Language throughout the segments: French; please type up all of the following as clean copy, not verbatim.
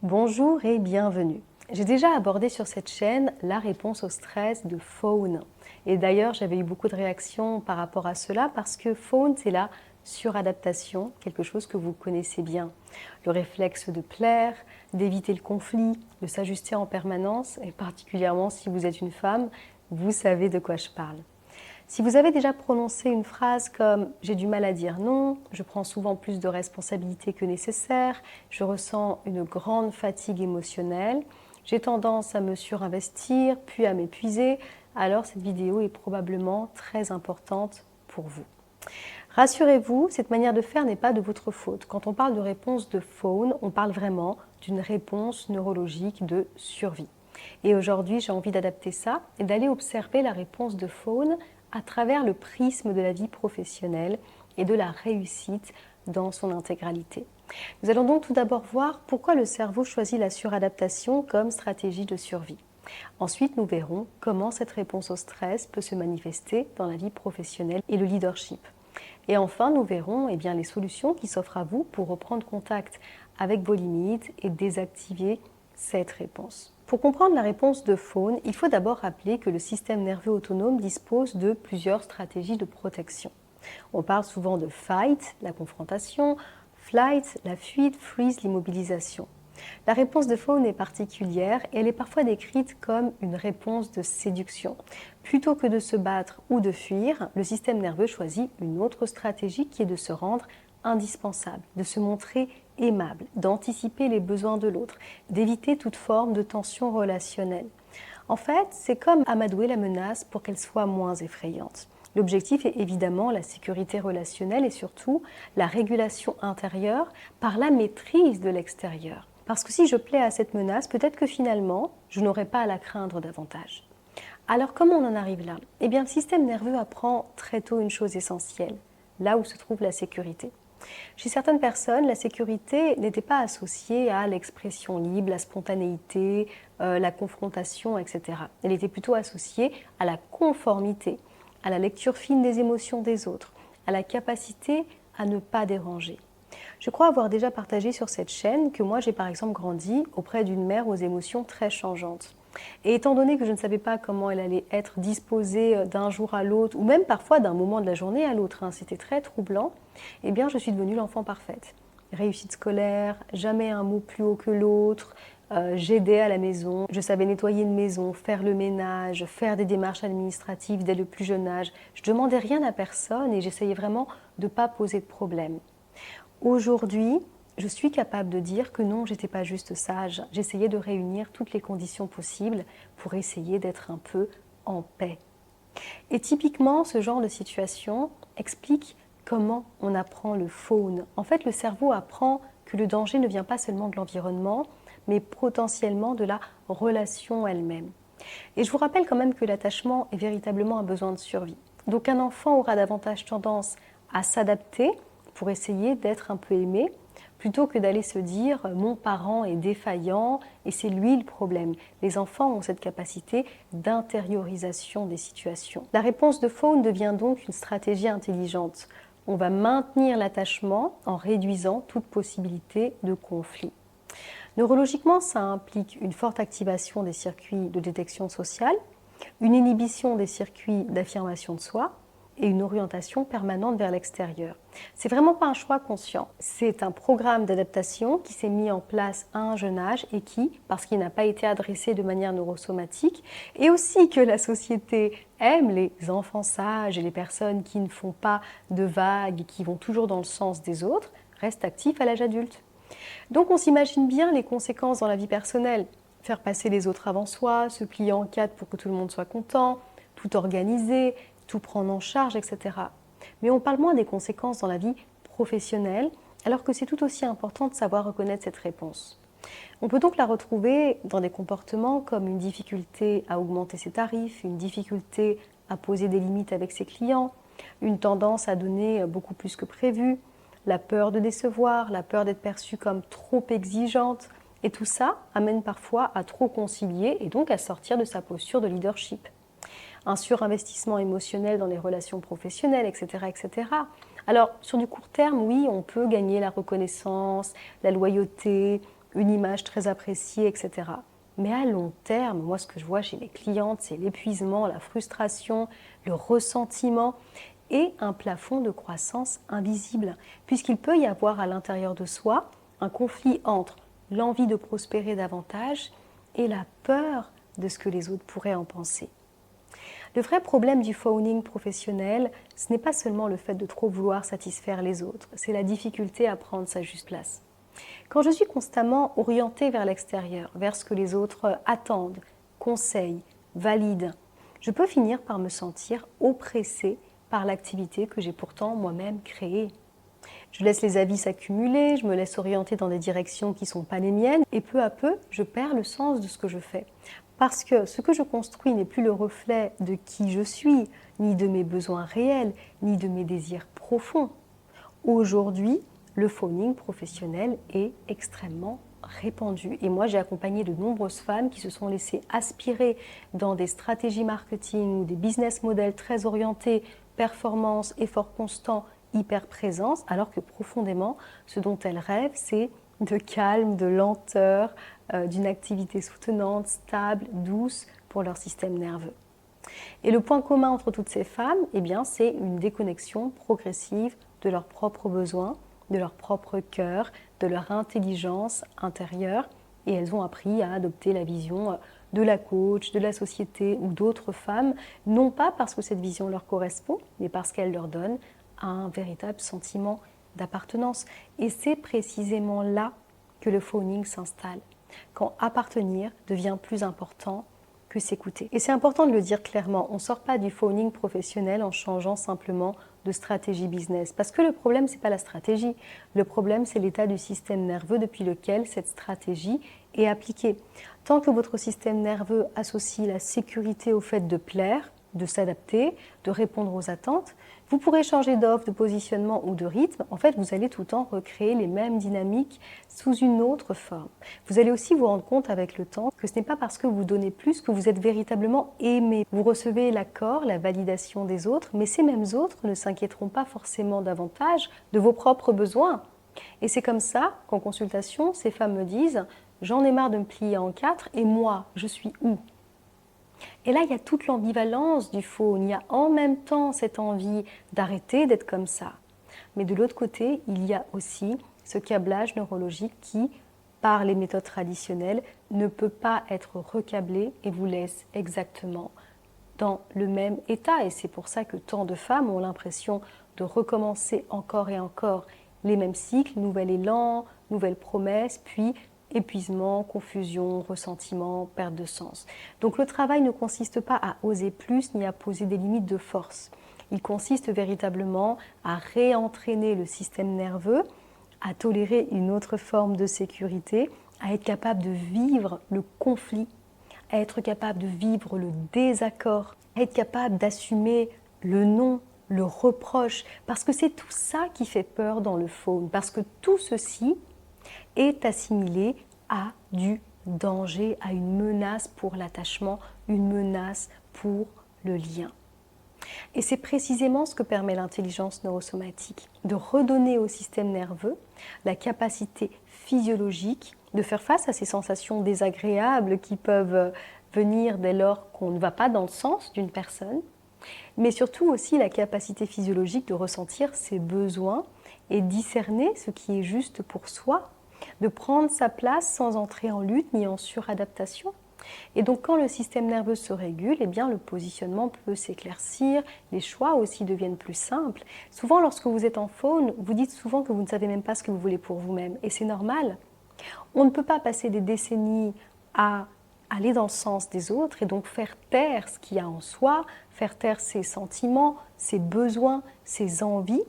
Bonjour et bienvenue. J'ai déjà abordé sur cette chaîne la réponse au stress de Fawn. Et d'ailleurs, j'avais eu beaucoup de réactions par rapport à cela parce que Fawn, c'est la suradaptation, quelque chose que vous connaissez bien. Le réflexe de plaire, d'éviter le conflit, de s'ajuster en permanence, et particulièrement si vous êtes une femme, vous savez de quoi je parle. Si vous avez déjà prononcé une phrase comme « j'ai du mal à dire non »,« je prends souvent plus de responsabilités que nécessaire »,« je ressens une grande fatigue émotionnelle »,« j'ai tendance à me surinvestir puis à m'épuiser », alors cette vidéo est probablement très importante pour vous. Rassurez-vous, cette manière de faire n'est pas de votre faute. Quand on parle de réponse de faune, on parle vraiment d'une réponse neurologique de survie. Et aujourd'hui, j'ai envie d'adapter ça et d'aller observer la réponse de faune à travers le prisme de la vie professionnelle et de la réussite dans son intégralité. Nous allons donc tout d'abord voir pourquoi le cerveau choisit la suradaptation comme stratégie de survie. Ensuite, nous verrons comment cette réponse au stress peut se manifester dans la vie professionnelle et le leadership. Et enfin, nous verrons les solutions qui s'offrent à vous pour reprendre contact avec vos limites et désactiver cette réponse. Pour comprendre la réponse de Fawn, il faut d'abord rappeler que le système nerveux autonome dispose de plusieurs stratégies de protection. On parle souvent de fight, la confrontation, flight, la fuite, freeze, l'immobilisation. La réponse de Fawn est particulière et elle est parfois décrite comme une réponse de séduction. Plutôt que de se battre ou de fuir, le système nerveux choisit une autre stratégie qui est de se rendre indispensable, de se montrer aimable, d'anticiper les besoins de l'autre, d'éviter toute forme de tension relationnelle. En fait, c'est comme amadouer la menace pour qu'elle soit moins effrayante. L'objectif est évidemment la sécurité relationnelle et surtout la régulation intérieure par la maîtrise de l'extérieur. Parce que si je plais à cette menace, peut-être que finalement, je n'aurai pas à la craindre davantage. Alors comment on en arrive là? Eh bien, le système nerveux apprend très tôt une chose essentielle, là où se trouve la sécurité. Chez certaines personnes, la sécurité n'était pas associée à l'expression libre, la spontanéité, la confrontation, etc. Elle était plutôt associée à la conformité, à la lecture fine des émotions des autres, à la capacité à ne pas déranger. Je crois avoir déjà partagé sur cette chaîne que moi j'ai par exemple grandi auprès d'une mère aux émotions très changeantes. Et étant donné que je ne savais pas comment elle allait être disposée d'un jour à l'autre, ou même parfois d'un moment de la journée à l'autre, c'était très troublant, eh bien je suis devenue l'enfant parfaite. Réussite scolaire, jamais un mot plus haut que l'autre, j'aidais à la maison, je savais nettoyer une maison, faire le ménage, faire des démarches administratives dès le plus jeune âge. Je ne demandais rien à personne et j'essayais vraiment de ne pas poser de problème. Aujourd'hui, je suis capable de dire que non, j'étais pas juste sage. J'essayais de réunir toutes les conditions possibles pour essayer d'être un peu en paix. Et typiquement, ce genre de situation explique comment on apprend le faune. En fait, le cerveau apprend que le danger ne vient pas seulement de l'environnement, mais potentiellement de la relation elle-même. Et je vous rappelle quand même que l'attachement est véritablement un besoin de survie. Donc un enfant aura davantage tendance à s'adapter pour essayer d'être un peu aimé, plutôt que d'aller se dire « mon parent est défaillant et c'est lui le problème ». Les enfants ont cette capacité d'intériorisation des situations. La réponse de Fawn devient donc une stratégie intelligente. On va maintenir l'attachement en réduisant toute possibilité de conflit. Neurologiquement, ça implique une forte activation des circuits de détection sociale, une inhibition des circuits d'affirmation de soi et une orientation permanente vers l'extérieur. C'est vraiment pas un choix conscient. C'est un programme d'adaptation qui s'est mis en place à un jeune âge et qui, parce qu'il n'a pas été adressé de manière neurosomatique, et aussi que la société aime les enfants sages et les personnes qui ne font pas de vagues et qui vont toujours dans le sens des autres, reste actif à l'âge adulte. Donc on s'imagine bien les conséquences dans la vie personnelle. Faire passer les autres avant soi, se plier en quatre pour que tout le monde soit content, tout organiser, tout prendre en charge, etc. Mais on parle moins des conséquences dans la vie professionnelle, alors que c'est tout aussi important de savoir reconnaître cette réponse. On peut donc la retrouver dans des comportements comme une difficulté à augmenter ses tarifs, une difficulté à poser des limites avec ses clients, une tendance à donner beaucoup plus que prévu, la peur de décevoir, la peur d'être perçue comme trop exigeante. Et tout ça amène parfois à trop concilier et donc à sortir de sa posture de leadership. Un surinvestissement émotionnel dans les relations professionnelles, etc., etc. Alors, sur du court terme, oui, on peut gagner la reconnaissance, la loyauté, une image très appréciée, etc. Mais à long terme, moi ce que je vois chez mes clientes, c'est l'épuisement, la frustration, le ressentiment et un plafond de croissance invisible, puisqu'il peut y avoir à l'intérieur de soi un conflit entre l'envie de prospérer davantage et la peur de ce que les autres pourraient en penser. Le vrai problème du phoning professionnel, ce n'est pas seulement le fait de trop vouloir satisfaire les autres, c'est la difficulté à prendre sa juste place. Quand je suis constamment orientée vers l'extérieur, vers ce que les autres attendent, conseillent, valident, je peux finir par me sentir oppressée par l'activité que j'ai pourtant moi-même créée. Je laisse les avis s'accumuler, je me laisse orienter dans des directions qui ne sont pas les miennes et peu à peu, je perds le sens de ce que je fais. Parce que ce que je construis n'est plus le reflet de qui je suis, ni de mes besoins réels, ni de mes désirs profonds. Aujourd'hui, le phoning professionnel est extrêmement répandu. Et moi, j'ai accompagné de nombreuses femmes qui se sont laissées aspirer dans des stratégies marketing ou des business models très orientés, performance, effort constant, hyper-présence, alors que profondément, ce dont elles rêvent, c'est de calme, de lenteur, d'une activité soutenante, stable, douce pour leur système nerveux. Et le point commun entre toutes ces femmes, eh bien, c'est une déconnexion progressive de leurs propres besoins, de leur propre cœur, de leur intelligence intérieure. Et elles ont appris à adopter la vision de la coach, de la société ou d'autres femmes, non pas parce que cette vision leur correspond, mais parce qu'elle leur donne un véritable sentiment d'appartenance. Et c'est précisément là que le phoning s'installe, quand appartenir devient plus important que s'écouter. Et c'est important de le dire clairement, on ne sort pas du phoning professionnel en changeant simplement de stratégie business. Parce que le problème, ce n'est pas la stratégie. Le problème, c'est l'état du système nerveux depuis lequel cette stratégie est appliquée. Tant que votre système nerveux associe la sécurité au fait de plaire, de s'adapter, de répondre aux attentes, vous pourrez changer d'offre, de positionnement ou de rythme. En fait, vous allez tout le temps recréer les mêmes dynamiques sous une autre forme. Vous allez aussi vous rendre compte avec le temps que ce n'est pas parce que vous donnez plus que vous êtes véritablement aimé. Vous recevez l'accord, la validation des autres, mais ces mêmes autres ne s'inquiéteront pas forcément davantage de vos propres besoins. Et c'est comme ça qu'en consultation, ces femmes me disent « j'en ai marre de me plier en quatre et moi, je suis où ?» Et là, il y a toute l'ambivalence du faune. Il y a en même temps cette envie d'arrêter d'être comme ça. Mais de l'autre côté, il y a aussi ce câblage neurologique qui, par les méthodes traditionnelles, ne peut pas être recablé et vous laisse exactement dans le même état. Et c'est pour ça que tant de femmes ont l'impression de recommencer encore et encore les mêmes cycles, nouvel élan, nouvelles promesses, puis épuisement, confusion, ressentiment, perte de sens. Donc le travail ne consiste pas à oser plus ni à poser des limites de force. Il consiste véritablement à réentraîner le système nerveux, à tolérer une autre forme de sécurité, à être capable de vivre le conflit, à être capable de vivre le désaccord, à être capable d'assumer le non, le reproche, parce que c'est tout ça qui fait peur dans le faune, parce que tout ceci est assimilé à du danger, à une menace pour l'attachement, une menace pour le lien. Et c'est précisément ce que permet l'intelligence neurosomatique, de redonner au système nerveux la capacité physiologique de faire face à ces sensations désagréables qui peuvent venir dès lors qu'on ne va pas dans le sens d'une personne, mais surtout aussi la capacité physiologique de ressentir ses besoins et discerner ce qui est juste pour soi, de prendre sa place sans entrer en lutte ni en suradaptation. Et donc quand le système nerveux se régule, eh bien, le positionnement peut s'éclaircir, les choix aussi deviennent plus simples. Souvent lorsque vous êtes en faune, vous dites souvent que vous ne savez même pas ce que vous voulez pour vous-même, et c'est normal. On ne peut pas passer des décennies à aller dans le sens des autres et donc faire taire ce qu'il y a en soi, faire taire ses sentiments, ses besoins, ses envies,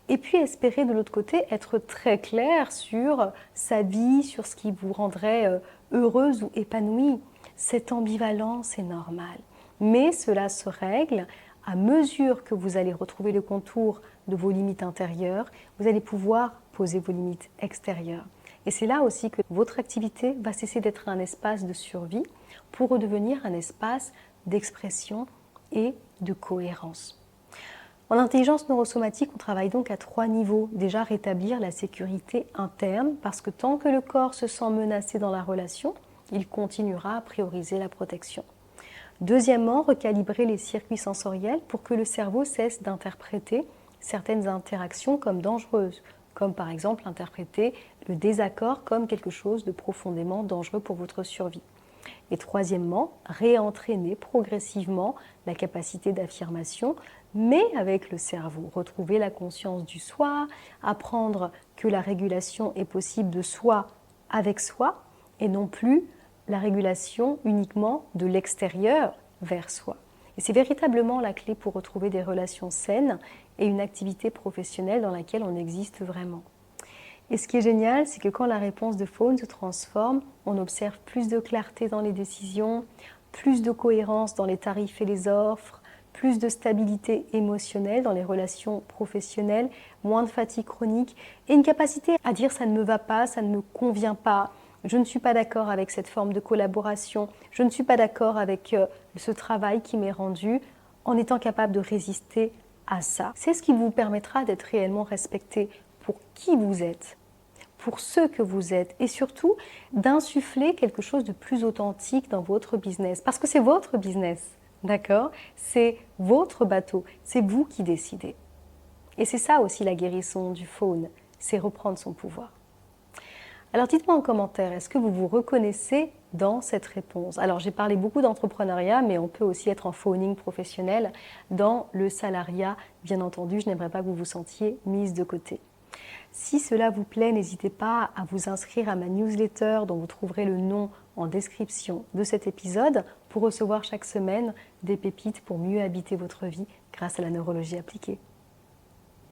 et puis espérer de l'autre côté être très clair sur sa vie, sur ce qui vous rendrait heureuse ou épanouie. Cette ambivalence est normale, mais cela se règle à mesure que vous allez retrouver le contour de vos limites intérieures, vous allez pouvoir poser vos limites extérieures. Et c'est là aussi que votre activité va cesser d'être un espace de survie pour redevenir un espace d'expression et de cohérence. En intelligence neurosomatique, on travaille donc à 3 niveaux. Déjà, rétablir la sécurité interne, parce que tant que le corps se sent menacé dans la relation, il continuera à prioriser la protection. Deuxièmement, recalibrer les circuits sensoriels pour que le cerveau cesse d'interpréter certaines interactions comme dangereuses, comme par exemple interpréter le désaccord comme quelque chose de profondément dangereux pour votre survie. Et troisièmement, réentraîner progressivement la capacité d'affirmation, mais avec le cerveau. Retrouver la conscience du soi, apprendre que la régulation est possible de soi avec soi, et non plus la régulation uniquement de l'extérieur vers soi. Et c'est véritablement la clé pour retrouver des relations saines et une activité professionnelle dans laquelle on existe vraiment. Et ce qui est génial, c'est que quand la réponse de Fawn se transforme, on observe plus de clarté dans les décisions, plus de cohérence dans les tarifs et les offres, plus de stabilité émotionnelle dans les relations professionnelles, moins de fatigue chronique et une capacité à dire ça ne me va pas, ça ne me convient pas, je ne suis pas d'accord avec cette forme de collaboration, je ne suis pas d'accord avec ce travail qui m'est rendu, en étant capable de résister à ça. C'est ce qui vous permettra d'être réellement respecté pour qui vous êtes, pour ce que vous êtes et surtout d'insuffler quelque chose de plus authentique dans votre business. Parce que c'est votre business, d'accord? C'est votre bateau, c'est vous qui décidez. Et c'est ça aussi la guérison du faune, c'est reprendre son pouvoir. Alors dites-moi en commentaire, est-ce que vous vous reconnaissez dans cette réponse? Alors j'ai parlé beaucoup d'entrepreneuriat, mais on peut aussi être en phoning professionnel dans le salariat. Bien entendu, je n'aimerais pas que vous vous sentiez mise de côté. Si cela vous plaît, n'hésitez pas à vous inscrire à ma newsletter dont vous trouverez le nom en description de cet épisode pour recevoir chaque semaine des pépites pour mieux habiter votre vie grâce à la neurologie appliquée.